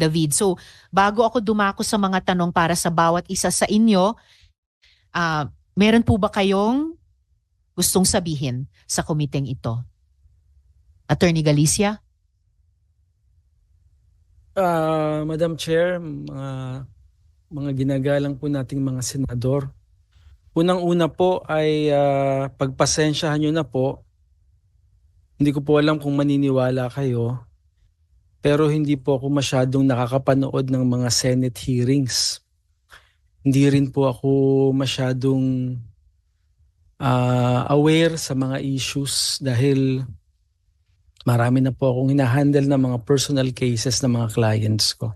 David. So bago ako dumako sa mga tanong para sa bawat isa sa inyo, meron po ba kayong gustong sabihin sa komiteng ito? Attorney Galicia? Madam Chair, mga ginagalang po nating mga senador. Unang-una po ay pagpasensyahan nyo na po. Hindi ko po alam kung maniniwala kayo. Pero hindi po ako masyadong nakakapanood ng mga Senate hearings. Hindi rin po ako masyadong aware sa mga issues dahil marami na po akong hinahandle ng mga personal cases ng mga clients ko.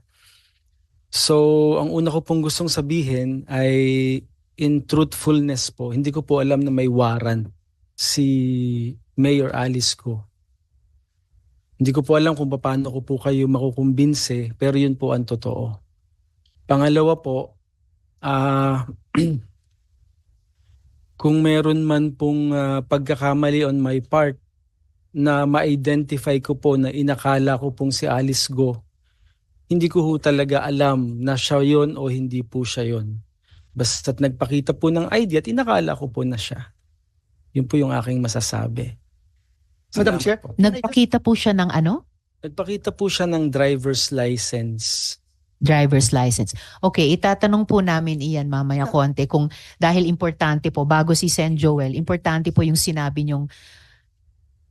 So, ang una ko pong gustong sabihin ay in truthfulness po, hindi ko po alam na may warrant si Mayor Alice Go. Hindi ko po alam kung paano ko po kayo makukumbinse, pero yun po ang totoo. Pangalawa po, kung meron man pong pagkakamali on my part na ma-identify ko po na inakala ko pong si Alice Go, hindi ko ho talaga alam na siya yon o hindi po siya yon. Basta't nagpakita po ng ID at inakala ko po na siya. Yun po yung aking masasabi. Madam Chair? Nagpakita po siya ng ano? Nagpakita po siya ng driver's license. Driver's license. Okay, itatanong po namin iyan mamaya konti kung dahil importante po, bago si Sen Joel, importante po yung sinabi niyong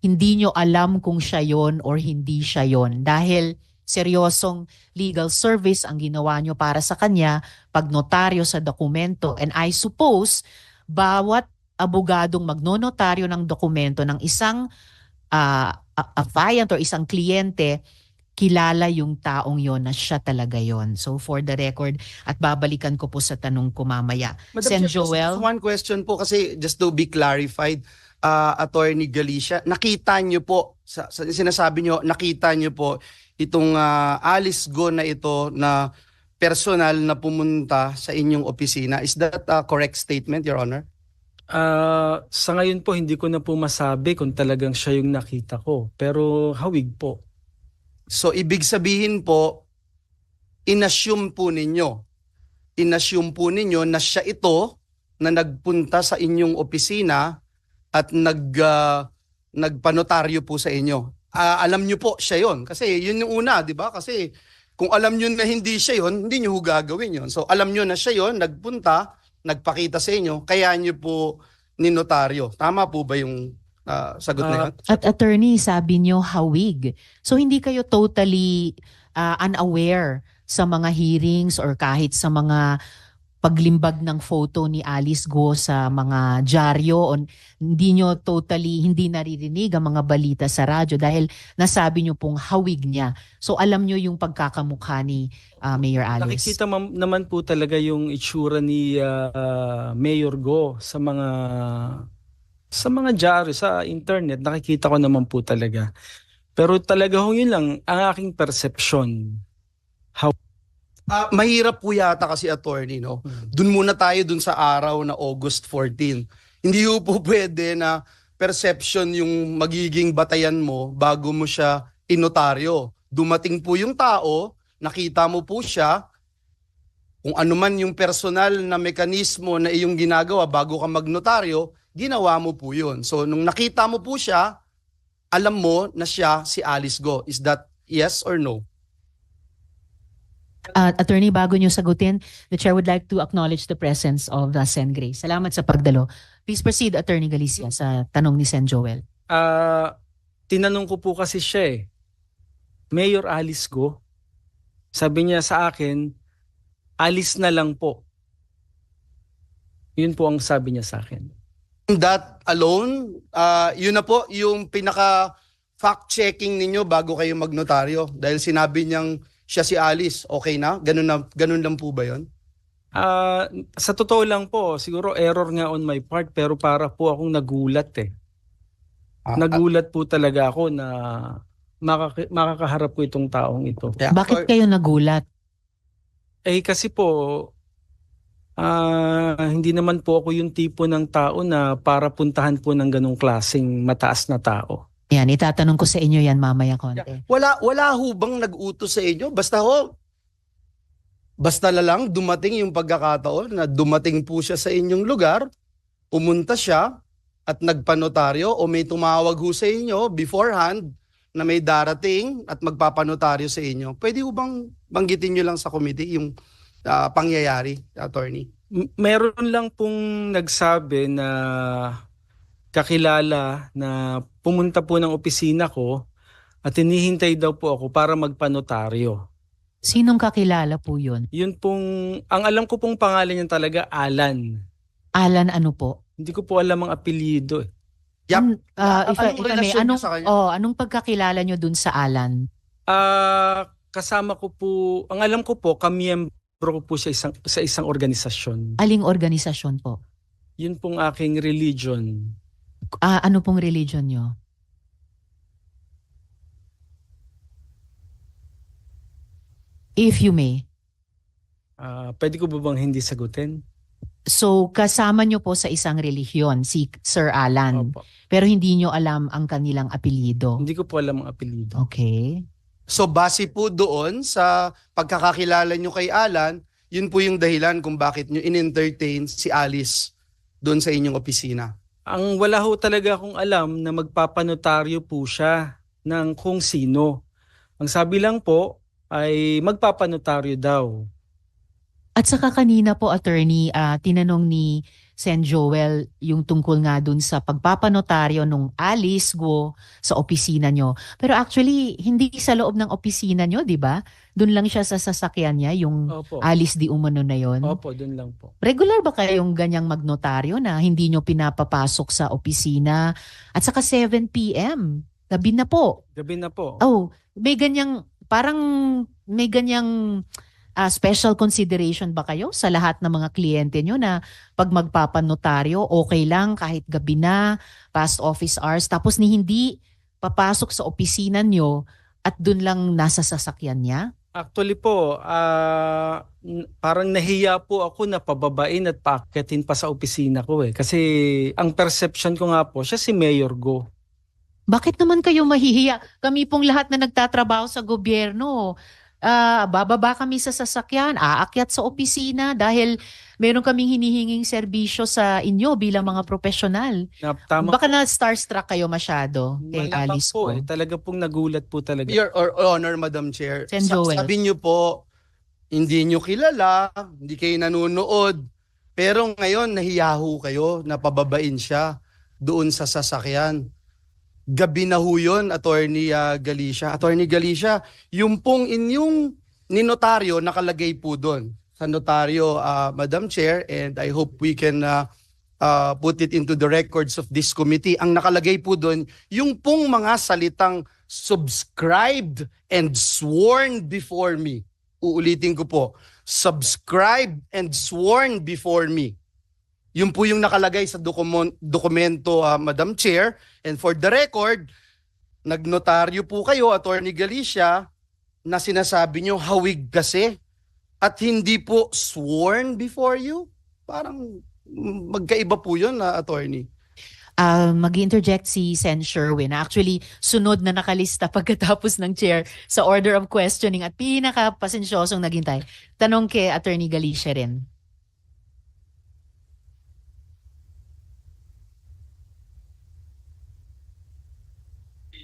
hindi nyo alam kung siya yon or hindi siya yon. Dahil seryosong legal service ang ginawa nyo para sa kanya, pagnotaryo sa dokumento. And I suppose, bawat abogadong magnonotaryo ng dokumento ng isang affiant or isang kliyente, kilala yung taong yon na siya talaga yon. So for the record, at babalikan ko po sa tanong ko mamaya. Sen Joel? Just one question po kasi just to be clarified, Attorney Galicia, nakita nyo po, sinasabi nyo, nakita nyo po itong Alice Go na ito na personal na pumunta sa inyong opisina. Is that a correct statement, Your Honor? Sa ngayon po, hindi ko na po masabi kung talagang siya yung nakita ko. Pero hawig po. So, ibig sabihin po, inassume po ninyo na siya ito na nagpunta sa inyong opisina at nagpanotaryo po sa inyo. Alam nyo po siya yon. Kasi yun yung una, di ba? Kasi kung alam nyo na hindi siya yon, hindi nyo gagawin yon. So, alam nyo na siya yon, nagpunta, nagpakita sa inyo, kaya nyo po ninotaryo. Tama po ba yung sagot na yun? At attorney, sabi nyo hawig. So hindi kayo totally unaware sa mga hearings or kahit sa mga paglimbag ng photo ni Alice Go sa mga dyaryo, hindi nyo totally, hindi naririnig ang mga balita sa radyo dahil nasabi nyo pong hawig niya. So alam nyo yung pagkakamukha ni Mayor Alice. Nakikita naman po talaga yung itsura ni Mayor Go sa mga dyaryo, sa internet. Nakikita ko naman po talaga. Pero talaga yun lang ang aking perception. Mahirap po yata kasi, attorney, no? Dun muna tayo dun sa araw na August 14. Hindi po pwede na perception yung magiging batayan mo bago mo siya inotaryo. Dumating po yung tao, nakita mo po siya, kung ano man yung personal na mekanismo na iyong ginagawa bago ka magnotaryo, ginawa mo po yun. So nung nakita mo po siya, alam mo na siya si Alice Go. Is that yes or no? Attorney, bago nyo sagutin, the Chair would like to acknowledge the presence of Sen Grace. Salamat sa pagdalo. Please proceed, Attorney Galicia, sa tanong ni Sen Joel. Tinanong ko po kasi siya Mayor Alice Go. Sabi niya sa akin, alis na lang po. Yun po ang sabi niya sa akin. That alone, yun na po yung pinaka fact-checking ninyo bago kayo magnotaryo. Dahil sinabi niyang siya si Alice, okay na? Ganun lang po ba yun? Sa totoo lang po, siguro error nga on my part, pero para po akong nagulat Nagulat po talaga ako na makakaharap ko itong taong ito. Yeah. Bakit kayo nagulat? Kasi po, hindi naman po ako yung tipo ng tao na para puntahan po ng ganong klaseng mataas na tao. Yan, itatanong ko sa inyo yan mamaya konti. Wala ho bang nag-utos sa inyo? Basta ho, Basta na lang dumating yung pagkakataon na dumating po siya sa inyong lugar, pumunta siya at nagpanotaryo o may tumawag ho sa inyo beforehand na may darating at magpapanotaryo sa inyo. Pwede ho bang banggitin nyo lang sa committee yung pangyayari, attorney? Meron lang pong nagsabi na kakilala na pumunta po ng opisina ko at hinihintay daw po ako para magpanotaryo. Sinong kakilala po yun? Yun pong, ang alam ko pong pangalan niya talaga, Alan. Alan ano po? Hindi ko po alam ang apelyido eh. Yup. If I Anong may, relasyon niyo sa kanya? anong pagkakilala nyo dun sa Alan? Kasama ko po, ang alam ko po, kamiyembro ko po siya sa isang organisasyon. Aling organisasyon po? Yun pong aking religion. Ano pong religion nyo? If you may. Pwede ko ba bang hindi sagutin? So, kasama nyo po sa isang relihiyon, si Sir Alan. Opo. Pero hindi nyo alam ang kanilang apelyido. Hindi ko po alam ang apelyido. Okay. So base po doon sa pagkakakilala nyo kay Alan, yun po yung dahilan kung bakit nyo in-entertain si Alice doon sa inyong opisina. Ang wala ho talaga akong alam na magpapanotaryo po siya ng kung sino. Ang sabi lang po ay magpapanotaryo daw. At saka kanina po, attorney, tinanong ni Sen Joel yung tungkol nga dun sa pagpapanotaryo nung Alice Go sa opisina nyo. Pero actually, hindi sa loob ng opisina nyo, di ba? Doon lang siya sa sasakyan niya, yung Opo. Alice di umano na yon. Opo, dun lang po. Regular ba kayong ganyang magnotaryo na hindi nyo pinapapasok sa opisina? At saka 7 p.m. Gabi na po. Gabi na po. Oh, may ganyang, parang may ganyang special consideration ba kayo sa lahat ng mga kliyente nyo na pag magpapanotaryo, okay lang kahit gabi na, past office hours, tapos ni hindi papasok sa opisina nyo at dun lang nasa sasakyan niya? Actually po, parang nahiya po ako na pababain at paakyatin pa sa opisina ko eh. Kasi ang perception ko nga po, siya si Mayor Go. Bakit naman kayo mahihiya? Kami pong lahat na nagtatrabaho sa gobyerno, bababa kami sa sasakyan, aakyat sa opisina dahil meron kaming hinihinging serbisyo sa inyo bilang mga profesional. Tama Baka na starstruck kayo masyado kay Malamang Alice po ko. eh. Talaga pong nagulat po talaga. Your Honor, Madam Chair, Sen Joel. sabi nyo po, hindi nyo kilala, hindi kayo nanonood, pero ngayon nahiyaho kayo na pababain siya doon sa sasakyan. Gabi na ho yun, Attorney Galicia. Attorney Galicia, yung pong inyong ninotaryo nakalagay po doon sa notaryo, Madam Chair, and I hope we can put it into the records of this committee. Ang nakalagay po doon, yung pong mga salitang subscribed and sworn before me. Uulitin ko po, subscribed and sworn before me. Yun po yung nakalagay sa dokumento, Madam Chair. And for the record, nagnotaryo po kayo, Attorney Galicia, na sinasabi nyo hawig kasi at hindi po sworn before you. Parang magkaiba po yun, Attorney. Mag-interject si Sen Sherwin. Actually, sunod na nakalista pagkatapos ng chair sa order of questioning at pinaka-pasensyosong naghintay. Tanong kay Attorney Galicia rin.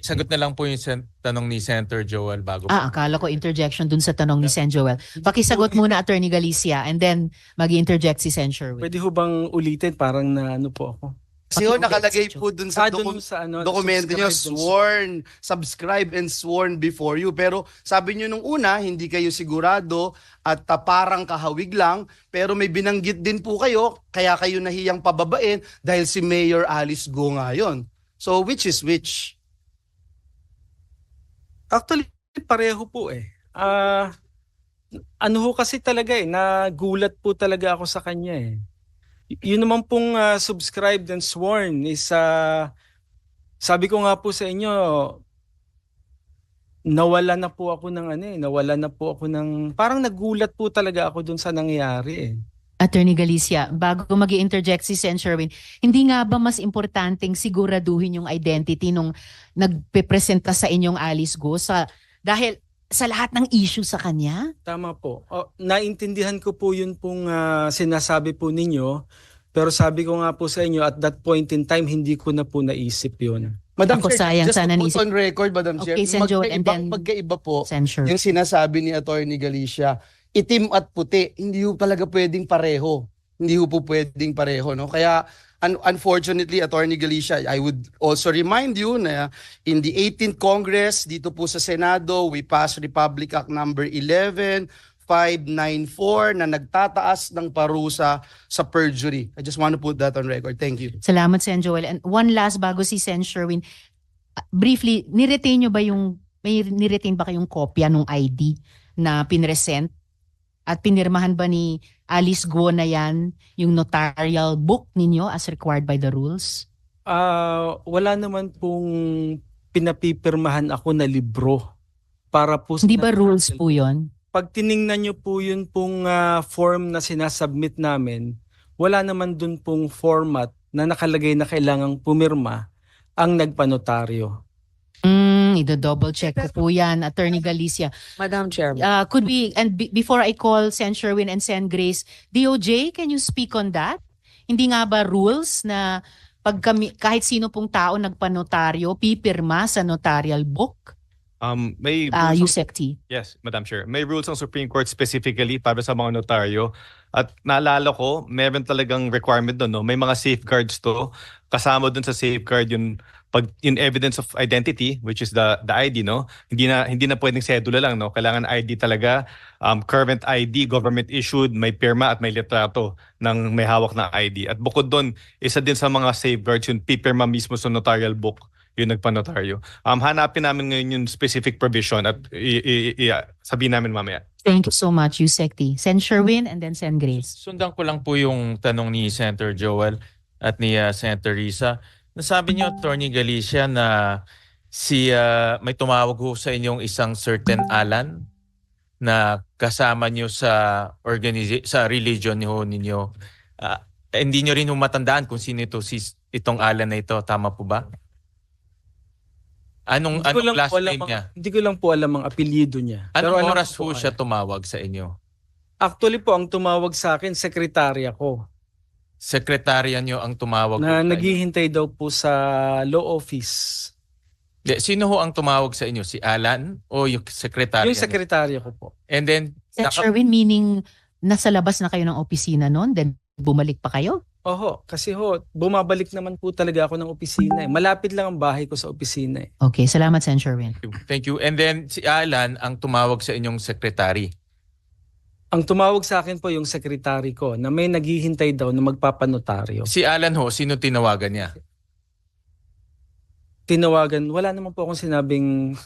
Sagot na lang po yung tanong ni Senator Joel bago. Akala ko interjection dun sa tanong ni Sen Joel. Pakisagot muna, Attorney Galicia, and then mag-interject si Sen Sherwin. Pwede ho bang ulitin? Parang na ano po ako. Kasi ho, nakalagay po dun sa Dun sa ano, dokumento nyo, subscribe subscribe and sworn before you. Pero sabi nyo nung una, hindi kayo sigurado at parang kahawig lang. Pero may binanggit din po kayo, kaya kayo nahiyang pababain dahil si Mayor Alice Go nga yun. So which is which? Actually, pareho po eh. Ano ho kasi talaga eh, nagulat po talaga ako sa kanya eh. Yun naman pong subscribed and sworn is, sabi ko nga po sa inyo, nawala na po ako ng parang nagulat po talaga ako dun sa nangyari eh. Attorney Galicia, bago mag-i-interject si Sen Sherwin, hindi nga ba mas importanteng siguraduhin yung identity nung nagpe-presenta sa inyong Alice Go dahil sa lahat ng issue sa kanya? Tama po. Naintindihan ko po yun pong sinasabi po ninyo. Pero sabi ko nga po sa inyo, at that point in time, hindi ko na po naisip yun. Madam Ako, Chair, sayang, just sana to put naisip- on record, Madam Chair, Okay, Sen. Joel, and then- magkaiba po Censure. yung sinasabi ni Attorney Galicia. Itim at puti, hindi ho talaga pwedeng pareho. Hindi ho po pwedeng pareho. No? Kaya unfortunately, Attorney Galicia, I would also remind you na in the 18th Congress, dito po sa Senado, we passed Republic Act number 11-594 na nagtataas ng parusa sa perjury. I just want to put that on record. Thank you. Salamat, Sen. Joel. And one last bago si Sen. Sherwin. Briefly, niretain nyo ba may niretain ba kayong kopya ng ID na pinresent? At pinirmahan ba ni Alice Guo na yan yung notarial book ninyo as required by the rules? Wala naman pong pinapipirmahan ako na libro para po Hindi ba rules po yun? Pag tiningnan nyo po yun pong form na sinasubmit namin, wala naman dun pong format na nakalagay na kailangang pumirma ang nagpanotaryo. Ido-double check ko po yan, Attorney Galicia. Madam Chair. Could we, and before I call Sen. Sherwin and Sen. Grace, DOJ, can you speak on that? Hindi nga ba rules na pag kahit sino pong tao nagpanotaryo, pipirma sa notarial book? May rules Yusek T. Yes, Madam Chair. May rules ng Supreme Court specifically para sa mga notaryo. At naalala ko, meron talagang requirement doon. No? May mga safeguards to. Kasama doon sa safeguard yung evidence of identity, which is the ID, no? Hindi na pwedeng sedula lang, no? Kailangan ID talaga, current ID, government issued, may pirma at may litrato ng may hawak na ID. At bukod doon, isa din sa mga safeguards yung pipirma mismo sa notarial book, yung nagpanotaryo. Hanapin namin ngayon yung specific provision at sabihin namin mamaya. Thank you so much, Yusek T. Sen. Sherwin and then Sen. Grace. Sundan ko lang po yung tanong ni Senator Joel at ni Senator Risa. Nasabi niyo, Attorney Galicia, na may tumawag ho sa inyong isang certain Alan na kasama niyo sa religion niyo ninyo. Hindi niyo rin matandaan kung sino itong Alan na ito. Tama po ba? Anong last name niya? Hindi ko lang po alam ang apelyido niya. Anong alam oras ko po siya tumawag sa inyo? Actually po, ang tumawag sa akin, sekretarya ko. Sekretarya niyo ang tumawag Na po sa inyo? naghihintay daw po sa law office. Sino ho ang tumawag sa inyo? Si Alan o yung sekretarya Yung niyo? sekretarya ko po. And then, Sen. Sherwin, meaning nasa labas na kayo ng opisina noon, then bumalik pa kayo? Oho, kasi bumabalik naman po talaga ako ng opisina. Malapit lang ang bahay ko sa opisina. Okay, salamat, Sen. Sherwin. Thank you. And then si Alan ang tumawag sa inyong sekretary. Ang tumawag sa akin po yung sekretary ko na may naghihintay daw na magpapanotaryo. Si Alan ho, sino tinawagan niya? Tinawagan, wala naman po akong sinabing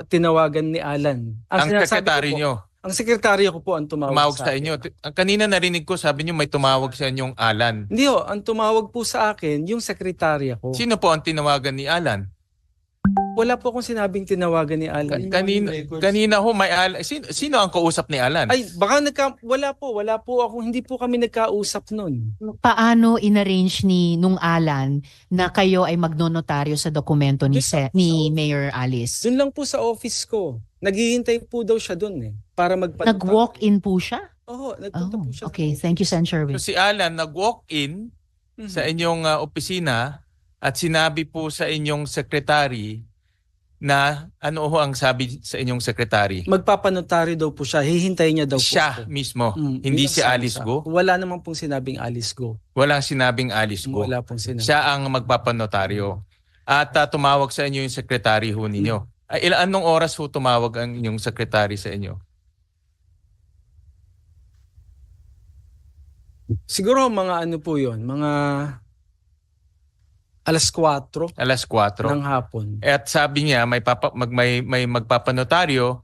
tinawagan ni Alan. Ang sinasabi sekretary ko po, niyo. Ang sekretaryo ko po ang tumawag Sa inyo. Kanina narinig ko, sabi niyo may tumawag sa inyong Alan. Hindi ang tumawag po sa akin yung sekretarya ko. Sino po ang tinawagan ni Alan? Wala po akong sinabing tinawagan ni Alan. Kanina ho may Alan. Sino ang kausap ni Alan? Ay, baka wala po ako, hindi po kami nagkausap nun. Paano inarrange nung Alan na kayo ay magnonotaryo sa dokumento ni Mayor Alice? Doon lang po sa office ko. Naghihintay po daw siya doon para magpanotaryo. Nag-walk-in po siya? Oo, nagpunta po siya. Okay, thank you, Sen. Sherwin. So si Alan nag-walk-in sa inyong opisina at sinabi po sa inyong secretary na ano ho ang sabi sa inyong secretary? Magpapanotaryo daw po siya. Hihintay niya daw po. Siya mismo, hindi yun ang si sabi Alice sa- Go? Wala naman pong sinabing Alice Go. Walang sinabing Alice Go. Wala pong sinabing. Siya ang magpapanotaryo. At tumawag sa inyo yung secretary ho ninyo. Anong oras ho tumawag ang inyong secretary sa inyo? Siguro mga ano po yun, mga alas 4 Alas 4. ng hapon. At sabi niya may magpapanotaryo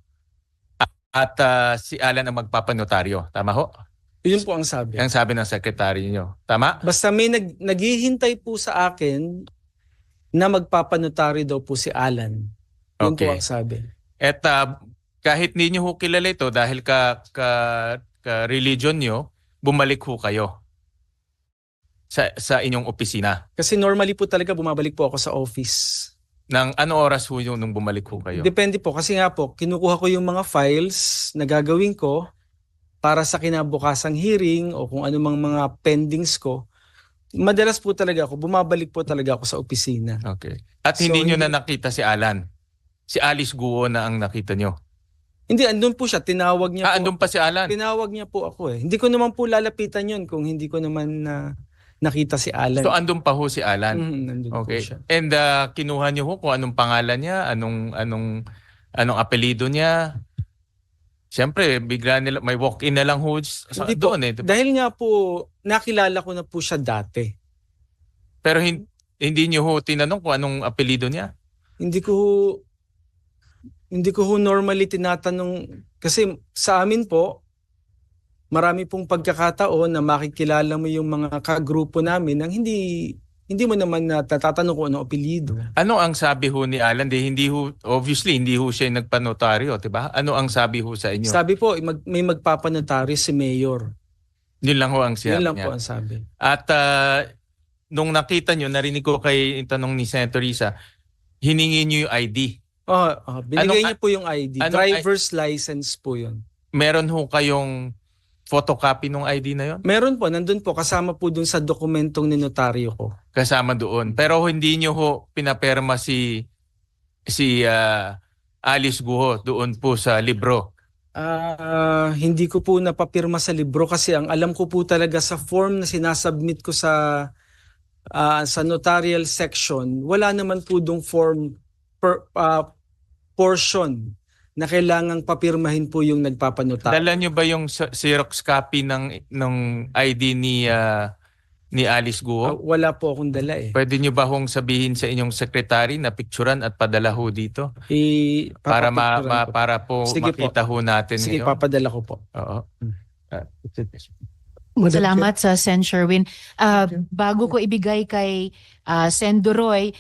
at si Alan ang magpapanotaryo. Tama ho? Yun po ang sabi. Ang sabi ng secretary niyo. Tama? Basta may naghihintay po sa akin na magpapanotaryo daw po si Alan. Yun po Okay. ang sabi. At kahit hindi niyo ho kilala ito dahil ka religion niyo, bumalik ho kayo sa inyong opisina. Kasi normally po talaga bumabalik po ako sa office. Nang ano oras ho yung nung bumalik ho kayo? Depende po kasi nga po, kinukuha ko yung mga files na gagawin ko para sa kinabukasang hearing o kung ano mang mga pendings ko. Madalas po talaga ako, bumabalik po talaga ako sa opisina. Okay. At So, hindi nyo hindi- na nakita si Alan? Si Alice Guo na ang nakita nyo? Hindi, andun po siya, tinawag niya po. Andun pa si Alan? Tinawag niya po ako eh. Hindi ko naman po lalapitan yun kung hindi ko naman nakita si Alan. So andun pa ho si Alan? Nandun Okay. po siya. And kinuha niyo ho kung anong pangalan niya, anong apelyido niya? Siyempre, bigla nila may walk-in na lang ho Hindi po. doon eh. Diba? Dahil nga po, nakilala ko na po siya dati. Pero hindi niyo ho tinanong kung anong apelyido niya? Hindi ko ho normally tinatanong kasi sa amin po marami pong pagkakataon na makikilala mo yung mga kagrupo namin nang hindi mo naman natatanong kung anong apelyido. Ano ang sabi ho ni Alan? Obviously, hindi ho siya nagpanotaryo, diba? Ano ang sabi ho sa inyo? Sabi po, may magpapanotaryo si Mayor. Yun lang ho ang Yun sinabi lang niya. po ang sabi. At nung nakita nyo, narinig ko kay yung tanong ni Senator Risa, hiningi nyo yung ID. Binigay niya po yung ID. anong Driver's license po yun. Meron ho kayong photocopy ng ID na yon? Meron po, nandun po, kasama po dun sa dokumentong ninotaryo ko. Kasama doon. Pero hindi nyo ho pinaperma si Alice Guo doon po sa libro. Hindi ko po napapirma sa libro kasi ang alam ko po talaga sa form na sinasubmit ko sa notarial section, wala naman po dong form portion na kailangang papirmahin po yung nagpapanotaryo. Dala nyo ba yung Xerox copy ng ID ni Alice Guo? Wala po akong dala eh. Pwede nyo ba hong sabihin sa inyong secretary na picturean at padala ho dito? Para Papapicturean ko. para po Sige po. makita ho natin Sige, ngayon. papadala ko po. Oo. Salamat sa Sen. Sherwin. Bago ko ibigay kay Sen. Duroy,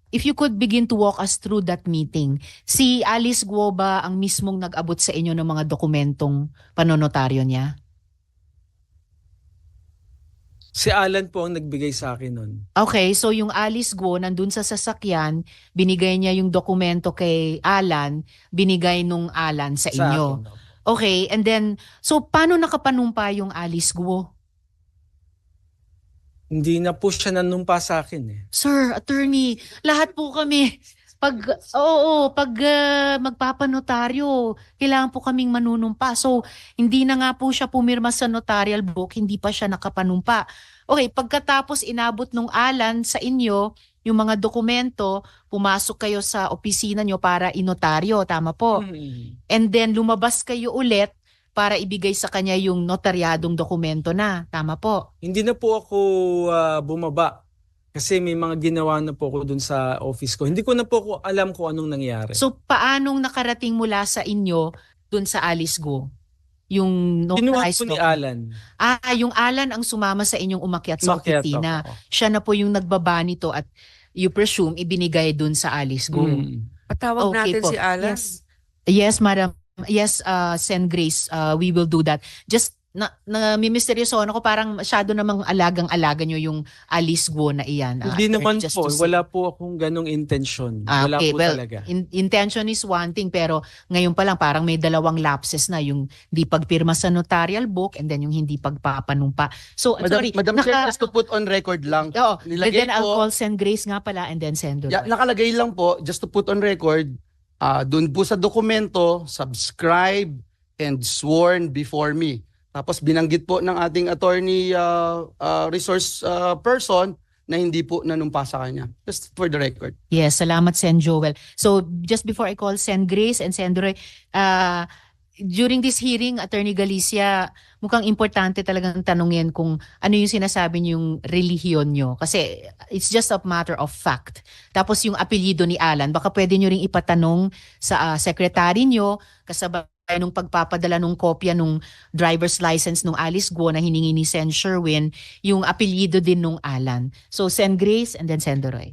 if you could begin to walk us through that meeting. Si Alice Guo ba ang mismong nag-abot sa inyo ng mga dokumentong panonotaryo niya? Si Alan po ang nagbigay sa akin nun. Okay, so yung Alice Guo nandun sa sasakyan, binigay niya yung dokumento kay Alan, binigay nung Alan sa inyo. akin. Okay, and then, so paano nakapanumpa yung Alice Guo? Hindi na po siya nanumpa sa akin eh. Sir, attorney, lahat po kami, pag magpapanotaryo, kailangan po kaming manunumpa. So, hindi na nga po siya pumirma sa notarial book, hindi pa siya nakapanumpa. Okay, pagkatapos inabot nung Alan sa inyo, yung mga dokumento, pumasok kayo sa opisina nyo para inotaryo, tama po? And then lumabas kayo ulit para ibigay sa kanya yung notaryadong dokumento na, tama po? Hindi na po ako bumaba kasi may mga ginawa na po ako dun sa office ko. Hindi ko na po ako alam kung anong nangyari. So paanong nakarating mula sa inyo dun sa Alice Guo? Yung Kinuha notarized po ni document? Alan. Yung Alan ang sumama sa inyong umakyat sa Umakyat opisina. ako. Siya na po yung nagbaba nito at you presume ibinigay dun sa Alice Guo. Patawag natin po. si Alan. Yes, madam. Yes, Sen. Grace, we will do that. Just mimisteryoso ako, parang masyado namang alagang-alaga nyo yung Alice Guo na iyan. Hindi naman just po. to see. Wala po akong ganong intention. Wala Okay, po well, talaga. intention is one thing, pero ngayon pa lang parang may dalawang lapses na, yung di pagpirma sa notarial book and then yung hindi pagpapanumpa. So, sorry. Madam Chair, just to put on record lang. Oo, and Nilagay then I'll po- call Sen. Grace nga pala and then Sen. Duroy. Yeah, nakalagay lang po, just to put on record, doon po sa dokumento, subscribe and sworn before me. Tapos binanggit po ng ating attorney resource person na hindi po nanumpa sa kanya. Just for the record. Yes, salamat Sen. Joel. So just before I call Sen. Grace and Sen. Duroy, during this hearing, Attorney Galicia, mukhang importante talagang tanungin kung ano yung sinasabi niyo yung relihiyon nyo. Kasi it's just a matter of fact. Tapos yung apelyido ni Alan, baka pwede nyo ring ipatanong sa secretary nyo kasabay nung pagpapadala nung kopya nung driver's license nung Alice Guo na hiningi ni Sen. Sherwin, yung apelyido din nung Alan. So Sen. Grace and then Sen. Duroy.